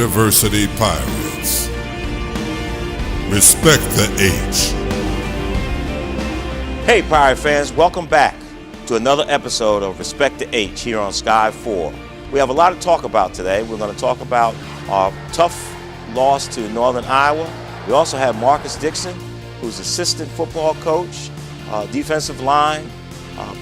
University Pirates. Respect the H. Hey Pirate fans, welcome back to another episode of Respect the H here on Sky 4. We have a lot to talk about today. We're going to talk about our tough loss to Northern Iowa. We also have Marcus Dixon, who's assistant football coach, defensive line,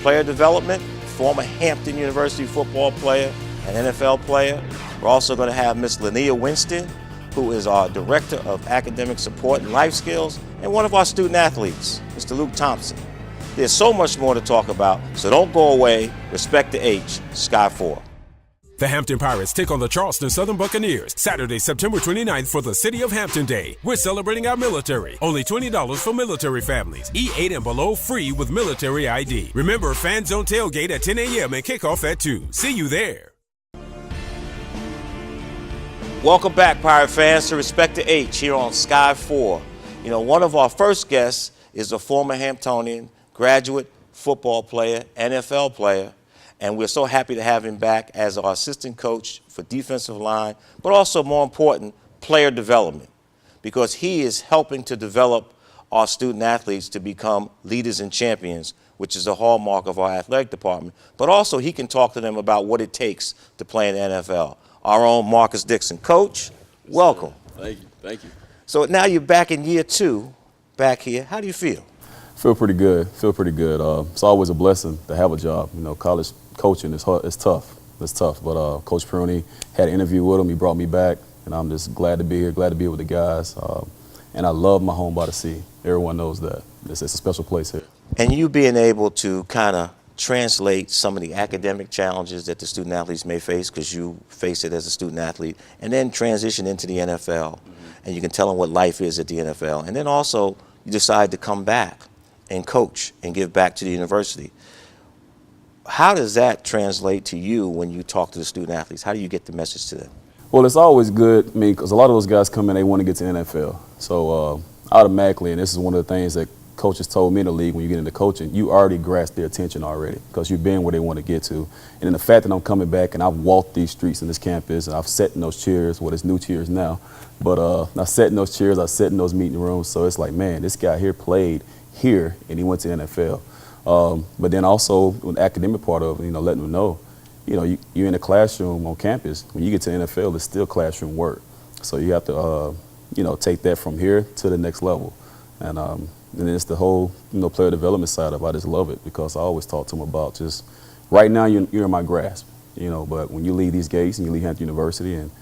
player development, former Hampton University football player, an NFL player. We're also going to have Miss Linnea Winston, who is our Director of Academic Support and Life Skills, and one of our student athletes, Mr. Luke Thompson. There's so much more to talk about, so don't go away. Respect the H, Sky 4. The Hampton Pirates take on the Charleston Southern Buccaneers Saturday, September 29th for the City of Hampton Day. We're celebrating our military. Only $20 for military families. E8 and below free with military ID. Remember, fan zone tailgate at 10 a.m. and kickoff at 2. See you there. Welcome back, Pirate fans, to Respect the H here on Sky 4. You know, one of our first guests is a former Hamptonian, graduate football player, NFL player, and we're so happy to have him back as our assistant coach for defensive line, but also, more important, player development, because he is helping to develop our student athletes to become leaders and champions, which is a hallmark of our athletic department. But also, he can talk to them about what it takes to play in the NFL. Our own Marcus Dixon. Coach, welcome. Thank you. So now you're back in year 2, back here. How do you feel? Feel pretty good. It's always a blessing to have a job. You know, college coaching is hard. It's tough. But Coach Peroni had an interview with him. He brought me back, and I'm just glad to be here. Glad to be with the guys. And I love my home by the sea. Everyone knows that. It's a special place here. And you being able to kind of translate some of the academic challenges that the student athletes may face, because you face it as a student athlete, and then transition into the NFL, and you can tell them what life is at the NFL, and then also you decide to come back and coach and give back to the university. How does that translate to you when you talk to the student athletes? How do you get the message to them? Well, it's always good, because a lot of those guys come in, they want to get to the NFL. So automatically, and this is one of the things that coaches told me in the league, when you get into coaching, you already grasp their attention already, because you've been where they want to get to. And then the fact that I'm coming back and I've walked these streets in this campus, and I've sat in those chairs, well, it's new chairs now, but I've sat in those chairs, I've sat in those meeting rooms, so it's like, man, this guy here played here and he went to NFL. But then also the academic part of it, you know, letting them know, you know, you're in a classroom on campus. When you get to NFL, it's still classroom work. So you have to, you know, take that from here to the next level. And then it's the whole, you know, player development side of it. I just love it, because I always talk to them about just, right now you're in my grasp, you know, but when you leave these gates and you leave Hampton University, and,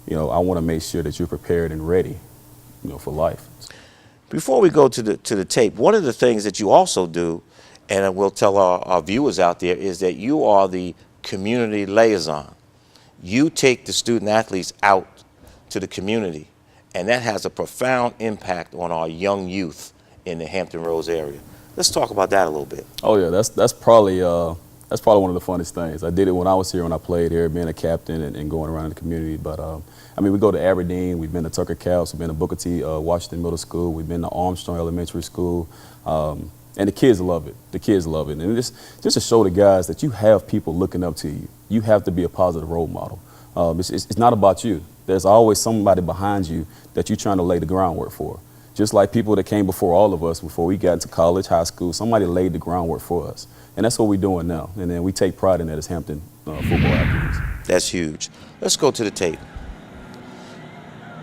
you know, I want to make sure that you're prepared and ready, you know, for life. Before we go to the tape, one of the things that you also do, and I will tell our viewers out there, is that you are the community liaison. You take the student athletes out to the community, and that has a profound impact on our young youth in the Hampton Roads area. Let's talk about that a little bit. Oh yeah, that's probably one of the funnest things. I did it when I was here, when I played here, being a captain and going around in the community. But I mean, we go to Aberdeen, we've been to Tucker Caps, we've been to Booker T. Washington Middle School, we've been to Armstrong Elementary School, and the kids love it. And just to show the guys that you have people looking up to you. You have to be a positive role model. It's not about you. There's always somebody behind you that you're trying to lay the groundwork for. Just like people that came before all of us, before we got into college, high school, somebody laid the groundwork for us. And that's what we're doing now. And then we take pride in that as Hampton football athletes. That's huge. Let's go to the tape.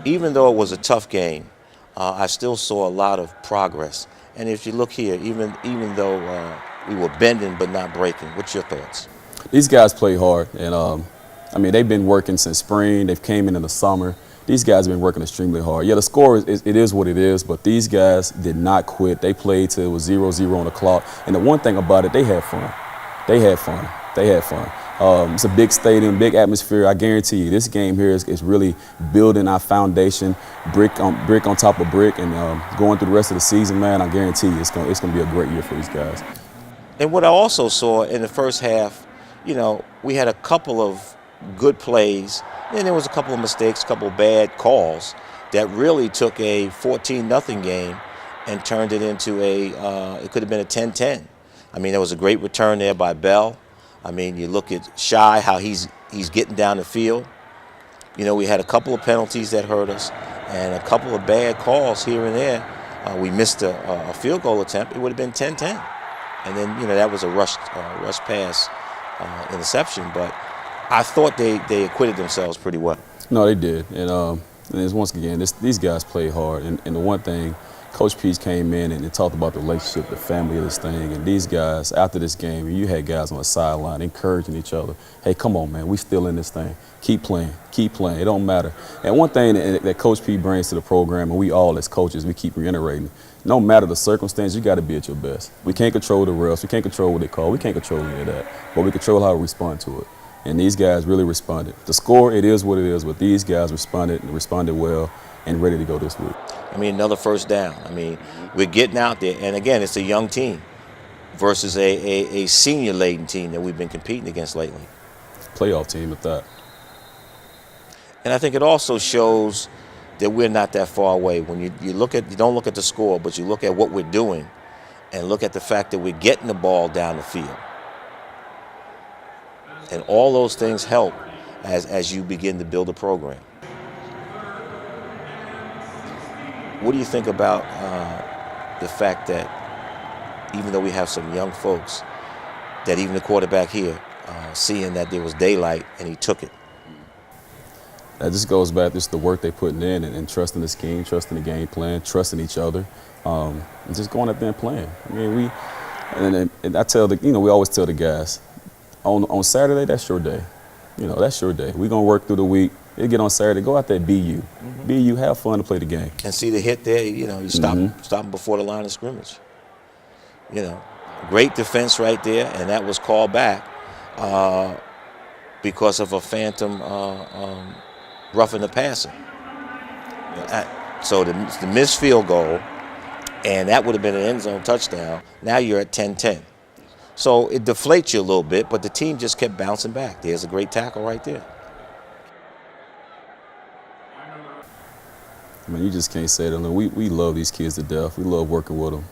Even though it was a tough game, I still saw a lot of progress. And if you look here, even though we were bending but not breaking, what's your thoughts? These guys play hard. And, I mean, they've been working since spring. They've came in the summer. These guys have been working extremely hard. Yeah, the score it is what it is, but these guys did not quit. They played till it was 0-0 on the clock. And the one thing about it, they had fun. It's a big stadium, big atmosphere. I guarantee you, this game here is really building our foundation, brick on top of brick, and going through the rest of the season, man, I guarantee you it's going to be a great year for these guys. And what I also saw in the first half, you know, we had a couple of good plays, and there was a couple of mistakes, a couple of bad calls that really took a 14-0 game and turned it into it could have been a 10-10. I mean, there was a great return there by Bell. I mean, you look at Shy, how he's getting down the field. You know, we had a couple of penalties that hurt us and a couple of bad calls here and there. We missed a field goal attempt. It would have been 10-10. And then, you know, that was a rush pass interception. But I thought they acquitted themselves pretty well. No, they did. And it's, once again, these guys play hard. And the one thing, Coach Pease came in and talked about the relationship, the family of this thing. And these guys, after this game, you had guys on the sideline encouraging each other. Hey, come on, man, we still in this thing. Keep playing, keep playing. It don't matter. And one thing that Coach P brings to the program, and we all as coaches, we keep reiterating, no matter the circumstance, you got to be at your best. We can't control the refs. We can't control what they call. We can't control any of that. But we control how we respond to it. And these guys really responded. The score, it is what it is, but these guys responded well and ready to go this week. I mean, another first down. I mean, we're getting out there. And, again, it's a young team versus a senior-laden team that we've been competing against lately. Playoff team at that. And I think it also shows that we're not that far away. When you don't look at the score, but you look at what we're doing and look at the fact that we're getting the ball down the field. And all those things help as you begin to build a program. What do you think about the fact that even though we have some young folks, that even the quarterback here, seeing that there was daylight and he took it? That just goes back to the work they're putting in and trusting the scheme, trusting the game plan, trusting each other, and just going up there and playing. I mean, and I tell we always tell the guys, on Saturday, that's your day. You know, that's your day. We're going to work through the week. You get on Saturday, go out there, be you. Mm-hmm. Be you, have fun to play the game. And see the hit there, you know, you stop them before the line of scrimmage. You know, great defense right there, and that was called back because of a phantom roughing the passer. So the missed field goal, and that would have been an end zone touchdown. Now you're at 10-10. So it deflates you a little bit, but the team just kept bouncing back. There's a great tackle right there. I mean, you just can't say that. We love these kids to death. We love working with them.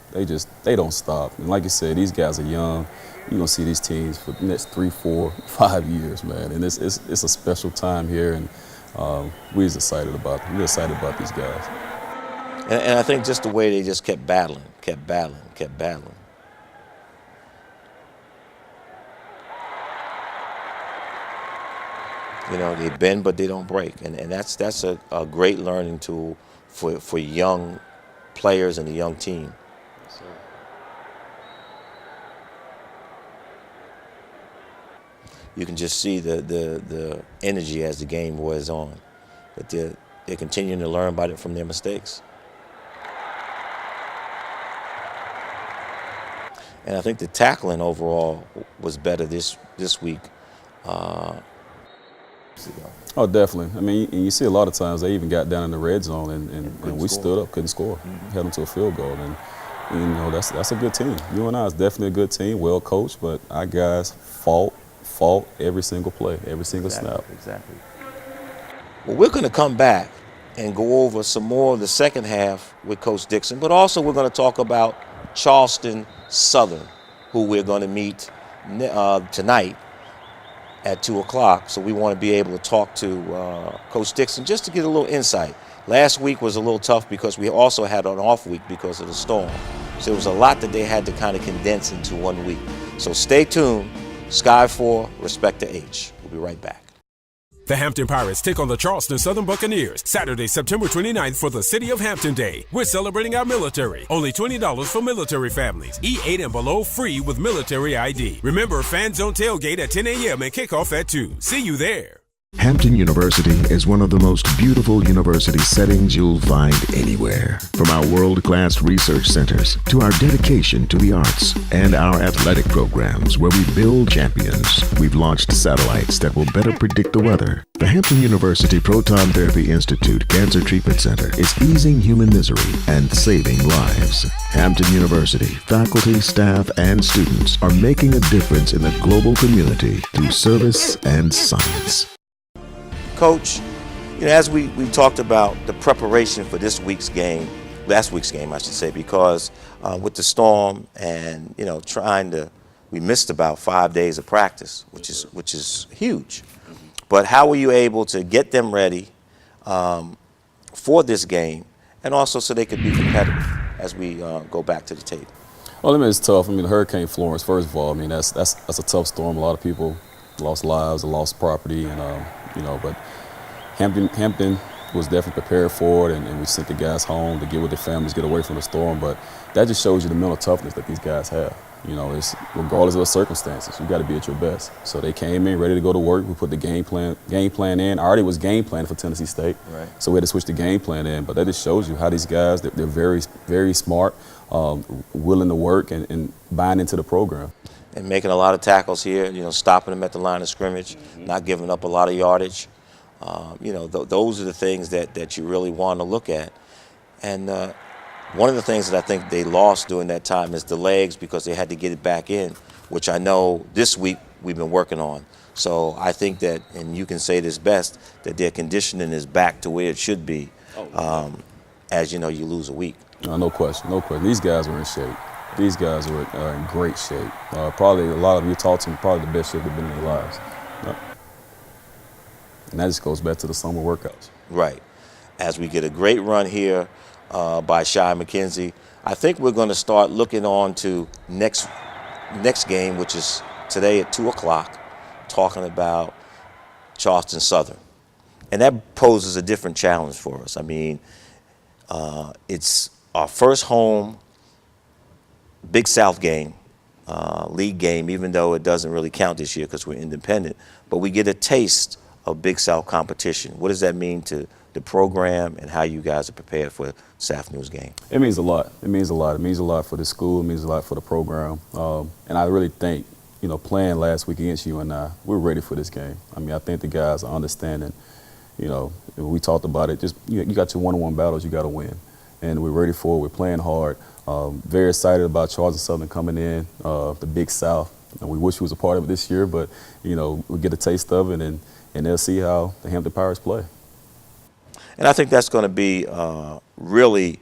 They don't stop. And like you said, these guys are young. You're going to see these teams for the next 3, 4, 5 years, man. And it's a special time here, and we're just excited about it. We're excited about these guys. And I think just the way they just kept battling. You know, they bend, but they don't break. And that's a great learning tool for young players and the young team. Yes, sir. You can just see the energy as the game wears on. That they're continuing to learn about it from their mistakes. And I think the tackling overall was better this week. Oh, definitely. I mean, you see a lot of times they even got down in the red zone and we stood up, couldn't score, held them to a field goal. And you know, that's a good team. UNI is definitely a good team, well coached, but our guys fought every single play, every single snap. Exactly. Well, we're going to come back and go over some more of the second half with Coach Dixon, but also we're going to talk about Charleston Southern, who we're going to meet tonight at 2 o'clock. So we want to be able to talk to Coach Dixon just to get a little insight. Last week was a little tough because we also had an off week because of the storm. So there was a lot that they had to kind of condense into 1 week. So stay tuned. Sky 4, Respect to H. We'll be right back. The Hampton Pirates take on the Charleston Southern Buccaneers Saturday, September 29th for the City of Hampton Day. We're celebrating our military. Only $20 for military families. E8 and below free with military ID. Remember, Fan Zone tailgate at 10 a.m. and kickoff at 2. See you there. Hampton University is one of the most beautiful university settings you'll find anywhere. From our world-class research centers to our dedication to the arts and our athletic programs where we build champions, we've launched satellites that will better predict the weather. The Hampton University Proton Therapy Institute Cancer Treatment Center is easing human misery and saving lives. Hampton University faculty, staff, and students are making a difference in the global community through service and science. Coach, you know, as we talked about the preparation for last week's game, I should say, because with the storm and, you know, we missed about 5 days of practice, which is huge. But how were you able to get them ready for this game, and also so they could be competitive as we go back to the tape? Well, I mean, it's tough. I mean, Hurricane Florence, first of all, I mean, that's a tough storm. A lot of people lost lives, lost property, and, but Hampton was definitely prepared for it, and we sent the guys home to get with their families, get away from the storm. But that just shows you the mental toughness that these guys have. It's regardless of the circumstances, you got to be at your best. So they came in ready to go to work. We put the game plan in. I already was game planning for Tennessee State, right. So we had to switch the game plan in. But that just shows you how these guys, they're very, very smart, willing to work, and buying into the program. And making a lot of tackles here, stopping them at the line of scrimmage, not giving up a lot of yardage. Those are the things that you really want to look at. And one of the things that I think they lost during that time is the legs, because they had to get it back in, which I know this week we've been working on. So I think that, and you can say this best, that their conditioning is back to where it should be as you lose a week. No question. These guys were in shape. These guys were in great shape. Probably a lot of you talk to them, probably the best shape they've been in their lives. And that just goes back to the summer workouts. Right. As we get a great run here by Shy McKenzie, I think we're going to start looking on to next game, which is today at 2 o'clock, talking about Charleston Southern. And that poses a different challenge for us. I mean, it's our first home Big South game, league game, even though it doesn't really count this year because we're independent. But we get a taste of Big South competition. What does that mean to the program and how you guys are prepared for this afternoon's game? It means a lot. It means a lot for the school. It means a lot for the program. And I really think, playing last week against UNI, we're ready for this game. I mean, I think the guys are understanding. We talked about it. Just you got your one-on-one battles, you got to win, and we're ready for it. We're playing hard. Very excited about Charleston Southern coming in, the Big South. And we wish we was a part of it this year, but we get a taste of it, and they'll see how the Hampton Pirates play. And I think that's going to be really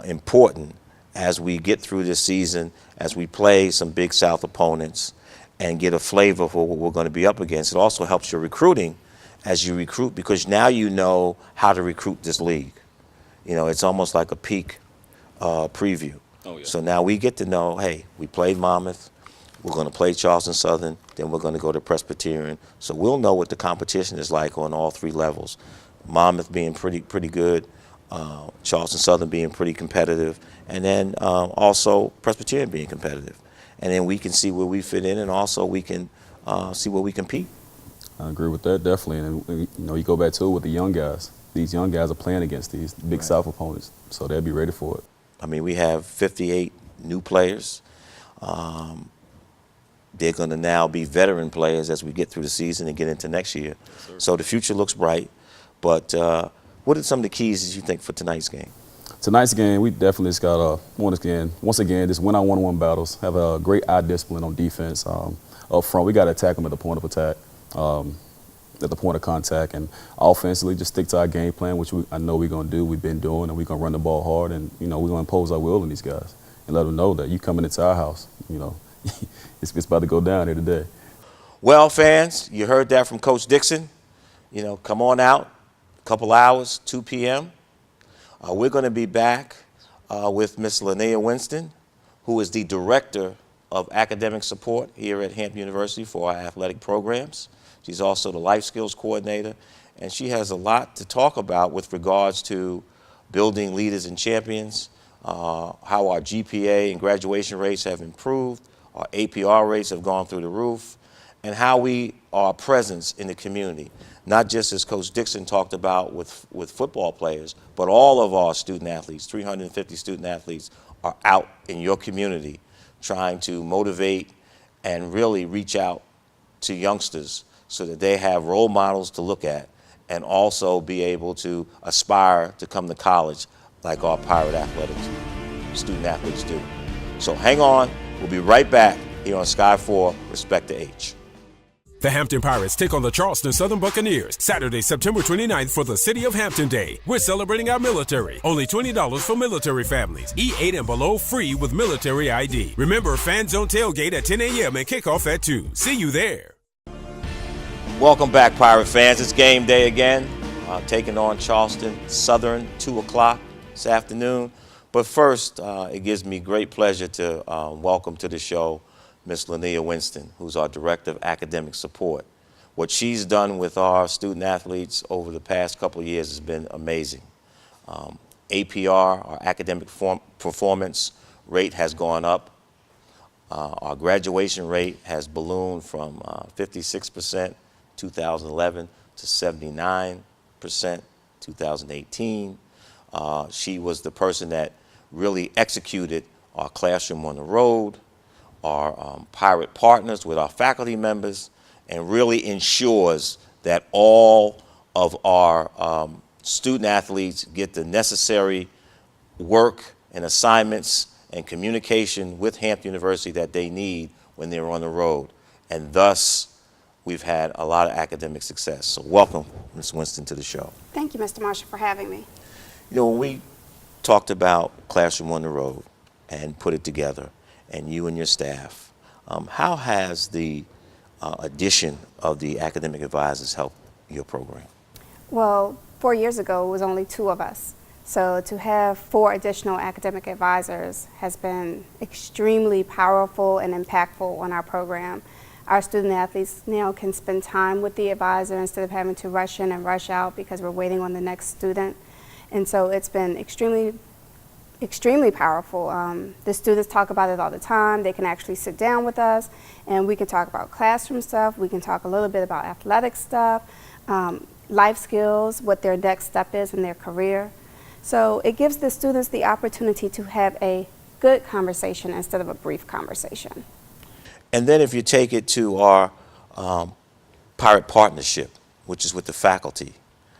important as we get through this season, as we play some Big South opponents and get a flavor for what we're going to be up against. It also helps your recruiting as you recruit, because now you know how to recruit this league. It's almost like a peak preview. Oh, yeah. So now we get to know, hey, we played Monmouth, we're going to play Charleston Southern, then we're going to go to Presbyterian. So we'll know what the competition is like on all three levels. Monmouth being pretty good, Charleston Southern being pretty competitive, and then also Presbyterian being competitive. And then we can see where we fit in, and also we can see where we compete. I agree with that, definitely. And you go back to it with the young guys. These young guys are playing against these Big South opponents, so they'll be ready for it. I mean, we have 58 new players. They're going to now be veteran players as we get through the season and get into next year. Yes, so the future looks bright. But what are some of the keys you think for tonight's game? Tonight's game, we definitely just got once again, just win our one-on-one battles, have a great eye discipline on defense. Up front, we got to attack them at the point of attack, at the point of contact, and offensively just stick to our game plan, which I know we're going to do. We've been doing, and we're going to run the ball hard, and we're going to impose our will on these guys and let them know that you coming into our house, it's about to go down here today. Well, fans, you heard that from Coach Dixon. Come on out, a couple hours, 2 p.m. We're going to be back with Miss Linnea Winston, who is the Director of Academic Support here at Hampton University for our athletic programs. She's also the Life Skills Coordinator, and she has a lot to talk about with regards to building leaders and champions, how our GPA and graduation rates have improved, our APR rates have gone through the roof, and how we are a presence in the community. Not just as Coach Dixon talked about with football players, but all of our student athletes, 350 student athletes, are out in your community trying to motivate and really reach out to youngsters so that they have role models to look at and also be able to aspire to come to college like our Pirate athletics student athletes do. So hang on, we'll be right back here on Sky 4, Respect to H. The Hampton Pirates take on the Charleston Southern Buccaneers Saturday, September 29th for the City of Hampton Day. We're celebrating our military. Only $20 for military families. E8 and below free with military ID. Remember, Fan Zone tailgate at 10 a.m. and kickoff at 2. See you there. Welcome back, Pirate fans. It's game day again, taking on Charleston Southern, 2 o'clock this afternoon. But first, it gives me great pleasure to welcome to the show Miss Linnea Winston, who's our Director of Academic Support. What she's done with our student athletes over the past couple of years has been amazing. APR, our academic performance rate, has gone up. Our graduation rate has ballooned from 56% 2011 to 79% 2018. She was the person that really executed our Classroom on the Road, our Pirate Partners with our faculty members, and really ensures that all of our student athletes get the necessary work and assignments and communication with Hampton University that they need when they're on the road. And thus, we've had a lot of academic success. So welcome, Ms. Winston, to the show. Thank you, Mr. Marshall, for having me. You know, when we talked about Classroom on the Road and put it together, and you and your staff, how has the addition of the academic advisors helped your program? Well, 4 years ago, it was only 2 of us. So to have 4 additional academic advisors has been extremely powerful and impactful on our program. Our student athletes now can spend time with the advisor instead of having to rush in and rush out because we're waiting on the next student. And so it's been extremely powerful. The students talk about it all the time. They can actually sit down with us and we can talk about classroom stuff. We can talk a little bit about athletic stuff, life skills, what their next step is in their career. So it gives the students the opportunity to have a good conversation instead of a brief conversation. And then if you take it to our Pirate Partnership, which is with the faculty,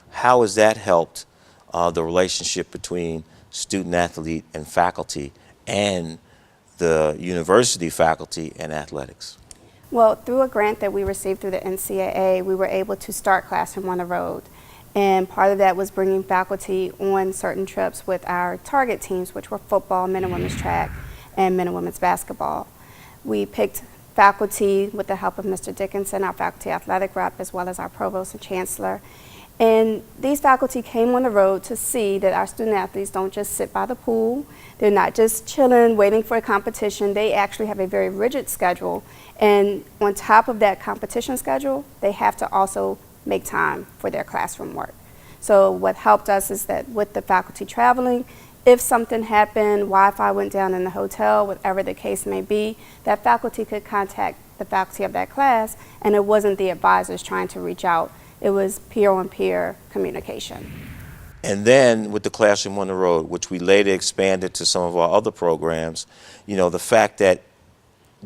how has that helped the relationship between student athlete and faculty and the university faculty and athletics? Well, through a grant that we received through the NCAA, we were able to start Classroom on the Road. And part of that was bringing faculty on certain trips with our target teams, which were football, men and women's track, and men and women's basketball. We picked faculty with the help of Mr. Dickinson, our faculty athletic rep, as well as our provost and chancellor. And these faculty came on the road to see that our student athletes don't just sit by the pool. They're not just chilling, waiting for a competition. They actually have a very rigid schedule. And on top of that competition schedule, they have to also make time for their classroom work. So what helped us is that with the faculty traveling, if something happened, Wi-Fi went down in the hotel, whatever the case may be, that faculty could contact the faculty of that class, and it wasn't the advisors trying to reach out. It was peer-on-peer communication. And then with the Classroom on the Road, which we later expanded to some of our other programs, you know, the fact that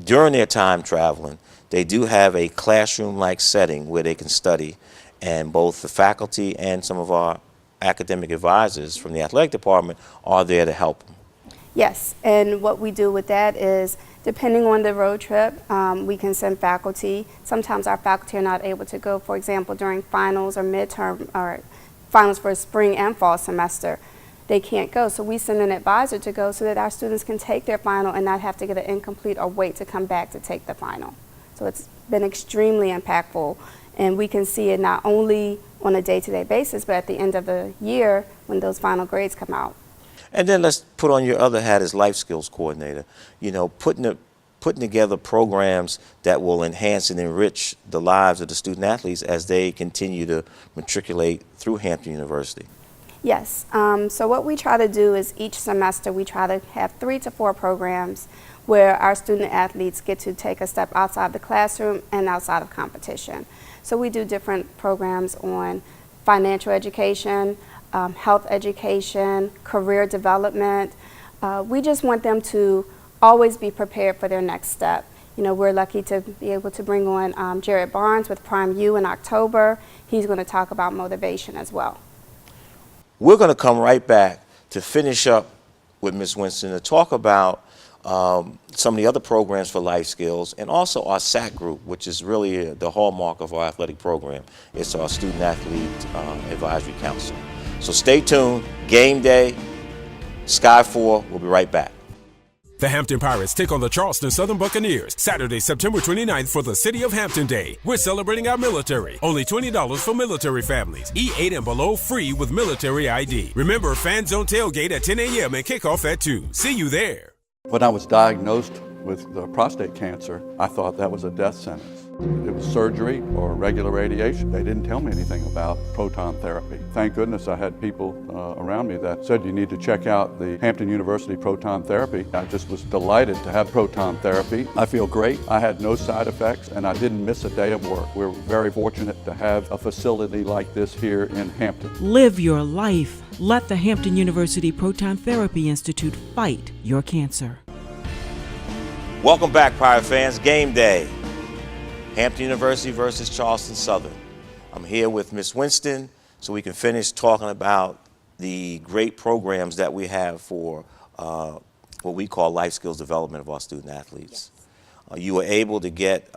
during their time traveling, they do have a classroom-like setting where they can study, and both the faculty and some of our academic advisors from the athletic department are there to help them. Yes, and what we do with that is, depending on the road trip, we can send faculty. Sometimes our faculty are not able to go, for example, during finals or midterm, or finals for spring and fall semester. They can't go, so we send an advisor to go so that our students can take their final and not have to get an incomplete or wait to come back to take the final. So it's been extremely impactful, and we can see it not only on a day-to-day basis, but at the end of the year when those final grades come out. And then let's put on your other hat as life skills coordinator, you know, putting together programs that will enhance and enrich the lives of the student athletes as they continue to matriculate through Hampton University. Yes, so what we try to do is each semester we try to have 3 to 4 programs where our student athletes get to take a step outside the classroom and outside of competition. So we do different programs on financial education, health education, career development. We just want them to always be prepared for their next step. You know, we're lucky to be able to bring on Jared Barnes with Prime U in October. He's going to talk about motivation as well. We're going to come right back to finish up with Ms. Winston to talk about some of the other programs for life skills, and also our SAC group, which is really the hallmark of our athletic program. It's our Student Athlete Advisory Council. So stay tuned. Game day, Sky 4. We'll be right back. The Hampton Pirates take on the Charleston Southern Buccaneers Saturday, September 29th for the City of Hampton Day. We're celebrating our military. Only $20 for military families. E8 and below free with military ID. Remember, Fan Zone tailgate at 10 a.m. and kickoff at 2. See you there. When I was diagnosed with prostate cancer, I thought that was a death sentence. It was surgery or regular radiation. They didn't tell me anything about proton therapy. Thank goodness I had people around me that said you need to check out the Hampton University proton therapy. I just was delighted to have proton therapy. I feel great. I had no side effects and I didn't miss a day of work. We're very fortunate to have a facility like this here in Hampton. Live your life. Let the Hampton University Proton Therapy Institute fight your cancer. Welcome back, Pirate fans. Game day. Hampton University versus Charleston Southern. I'm here with Ms. Winston so we can finish talking about the great programs that we have for what we call life skills development of our student athletes. Yes. You were able to get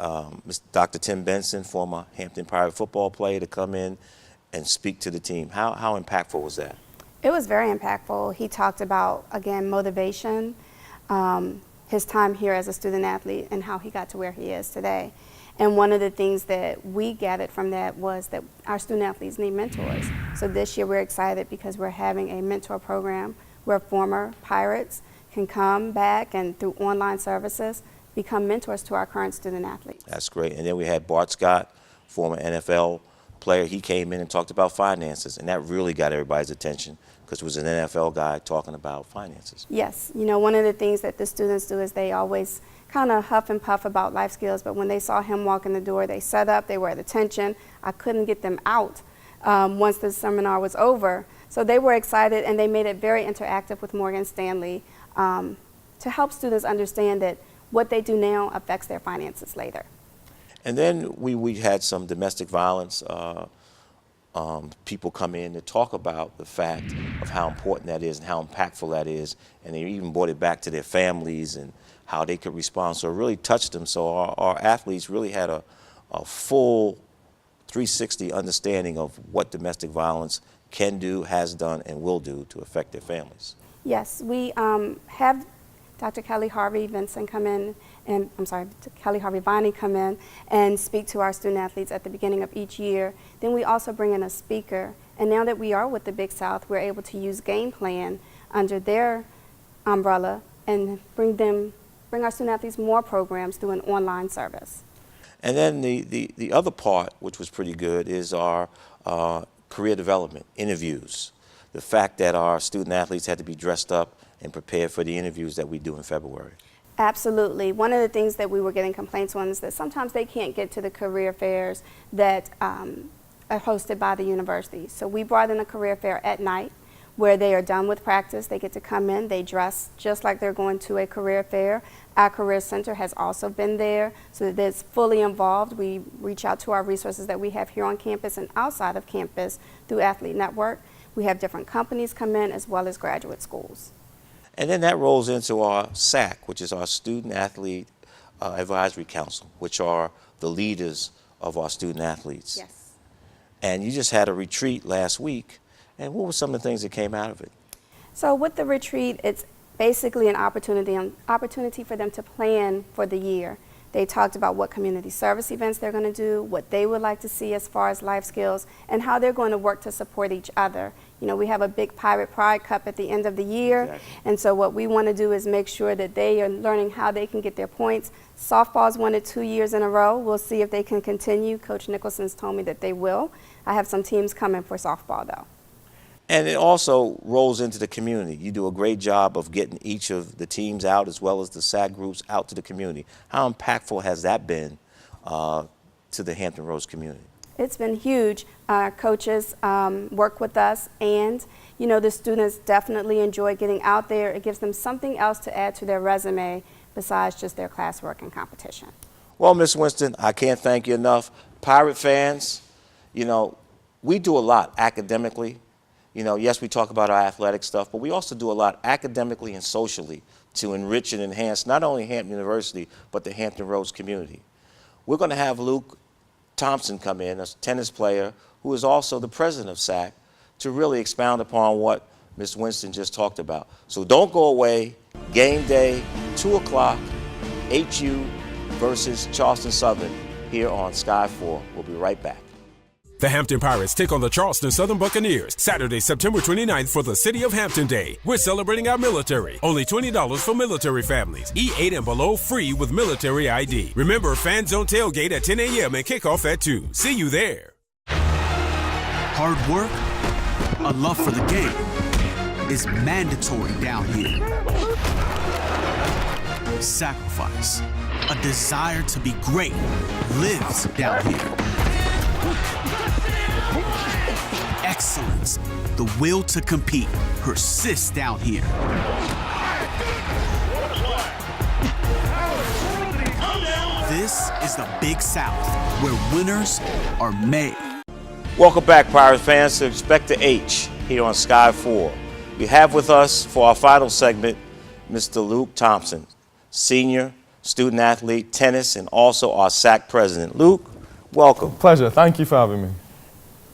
Dr. Tim Benson, former Hampton Pirate football player, to come in and speak to the team. How impactful was that? It was very impactful. He talked about, again, motivation, his time here as a student athlete, and how he got to where he is today. And one of the things that we gathered from that was that our student athletes need mentors. So this year we're excited because we're having a mentor program where former Pirates can come back and through online services become mentors to our current student athletes. That's great. And then we had Bart Scott, former NFL player. He came in and talked about finances, and that really got everybody's attention because it was an NFL guy talking about finances. Yes. You know, one of the things that the students do is they always kind of huff and puff about life skills, but when they saw him walk in the door, they sat up, they were at attention. I couldn't get them out once the seminar was over. So they were excited, and they made it very interactive with Morgan Stanley to help students understand that what they do now affects their finances later. And then we had some domestic violence people come in to talk about the fact of how important that is and how impactful that is, and they even brought it back to their families and how they could respond. So it really touched them. So our athletes really had a full 360 understanding of what domestic violence can do, has done, and will do to affect their families. Yes, we have Dr. Kelly Harvey Vincent come in, and Kelly Harvey Viney come in and speak to our student athletes at the beginning of each year. Then we also bring in a speaker. And now that we are with the Big South, we're able to use Game Plan under their umbrella and bring our student athletes more programs through an online service. And then the other part, which was pretty good, is our career development, interviews. The fact that our student athletes had to be dressed up and prepared for the interviews that we do in February. Absolutely. One of the things that we were getting complaints on is that sometimes they can't get to the career fairs that are hosted by the university. So we brought in a career fair at night where they are done with practice. They get to come in, they dress just like they're going to a career fair. Our career center has also been there so that it's fully involved. We reach out to our resources that we have here on campus and outside of campus through Athlete Network. We have different companies come in as well as graduate schools. And then that rolls into our SAC, which is our Student Athlete Advisory Council, which are the leaders of our student athletes. Yes. And you just had a retreat last week. And what were some of the things that came out of it? So with the retreat, it's basically an opportunity for them to plan for the year. They talked about what community service events they're going to do, what they would like to see as far as life skills, and how they're going to work to support each other. You know, we have a big Pirate Pride Cup at the end of the year, exactly. And so what we want to do is make sure that they are learning how they can get their points. Softball's won it 2 years in a row. We'll see if they can continue. Coach Nicholson's told me that they will. I have some teams coming for softball, though. And it also rolls into the community. You do a great job of getting each of the teams out as well as the SAC groups out to the community. How impactful has that been to the Hampton Roads community? It's been huge. Our coaches work with us, and you know, the students definitely enjoy getting out there. It gives them something else to add to their resume besides just their classwork and competition. Well, Ms. Winston, I can't thank you enough. Pirate fans, you know, we do a lot academically. You know, yes, we talk about our athletic stuff, but we also do a lot academically and socially to enrich and enhance not only Hampton University, but the Hampton Roads community. We're going to have Luke Thompson come in, a tennis player who is also the president of SAC, to really expound upon what Ms. Winston just talked about. So don't go away. Game day, 2 o'clock, HU versus Charleston Southern here on Sky 4. We'll be right back. The Hampton Pirates take on the Charleston Southern Buccaneers Saturday, September 29th for the City of Hampton Day. We're celebrating our military. Only $20 for military families. Eat 8 and below free with military ID. Remember, Fan Zone tailgate at 10 a.m. and kickoff at 2. See you there. Hard work, a love for the game is mandatory down here. Sacrifice, a desire to be great lives down here. Excellence, the will to compete, persists down here. This is the Big South, where winners are made. Welcome back, Pirates fans, to Respect the H here on Sky 4. We have with us for our final segment Mr. Luke Thompson, senior student athlete, tennis, and also our SAC president. Luke, welcome. Pleasure. Thank you for having me.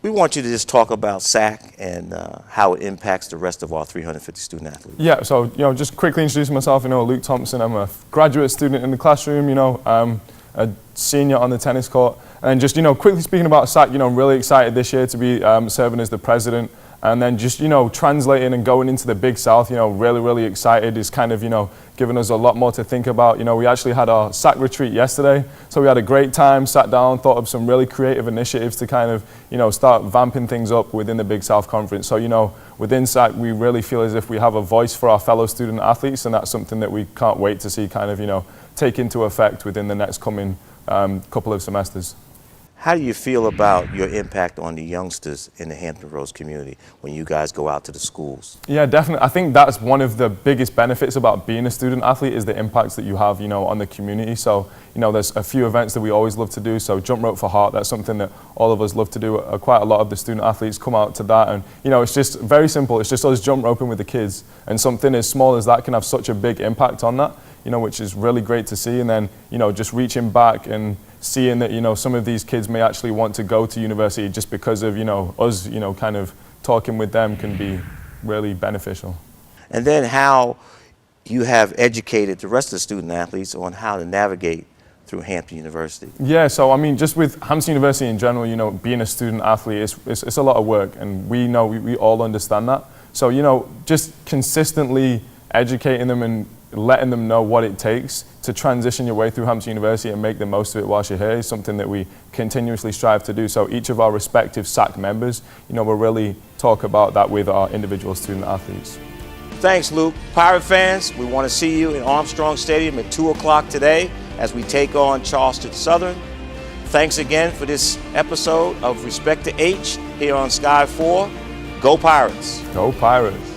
We want you to just talk about SAC and how it impacts the rest of our 350 student athletes. Yeah, so, just quickly introducing myself, Luke Thompson. I'm a graduate student in the classroom, I'm a senior on the tennis court. And just, quickly speaking about SAC, I'm really excited this year to be serving as the president. And then just, translating and going into the Big South, really, really excited. It's kind of, giving us a lot more to think about. We actually had our SAC retreat yesterday, so we had a great time, sat down, thought of some really creative initiatives to kind of, start vamping things up within the Big South Conference. So, within SAC, we really feel as if we have a voice for our fellow student athletes, and that's something that we can't wait to see kind of, take into effect within the next coming couple of semesters. How do you feel about your impact on the youngsters in the Hampton Roads community when you guys go out to the schools? Yeah, definitely. I think that's one of the biggest benefits about being a student athlete is the impacts that you have, on the community. So, there's a few events that we always love to do. So Jump Rope for Heart, that's something that all of us love to do. Quite a lot of the student athletes come out to that. And, it's just very simple. It's just us jump roping with the kids. And something as small as that can have such a big impact on that, which is really great to see. And then, just reaching back and seeing that, some of these kids may actually want to go to university just because of, us, kind of talking with them can be really beneficial. And then how you have educated the rest of the student athletes on how to navigate through Hampton University. Yeah, so just with Hampton University in general, being a student athlete, it's a lot of work, and we all understand that. So, just consistently educating them and letting them know what it takes to transition your way through Hampton University and make the most of it whilst you're here is something that we continuously strive to do. So each of our respective SAC members, we'll really talk about that with our individual student athletes. Thanks, Luke. Pirate fans, we want to see you in Armstrong Stadium at 2 o'clock today as we take on Charleston Southern. Thanks again for this episode of Respect the H here on Sky 4. Go Pirates. Go Pirates.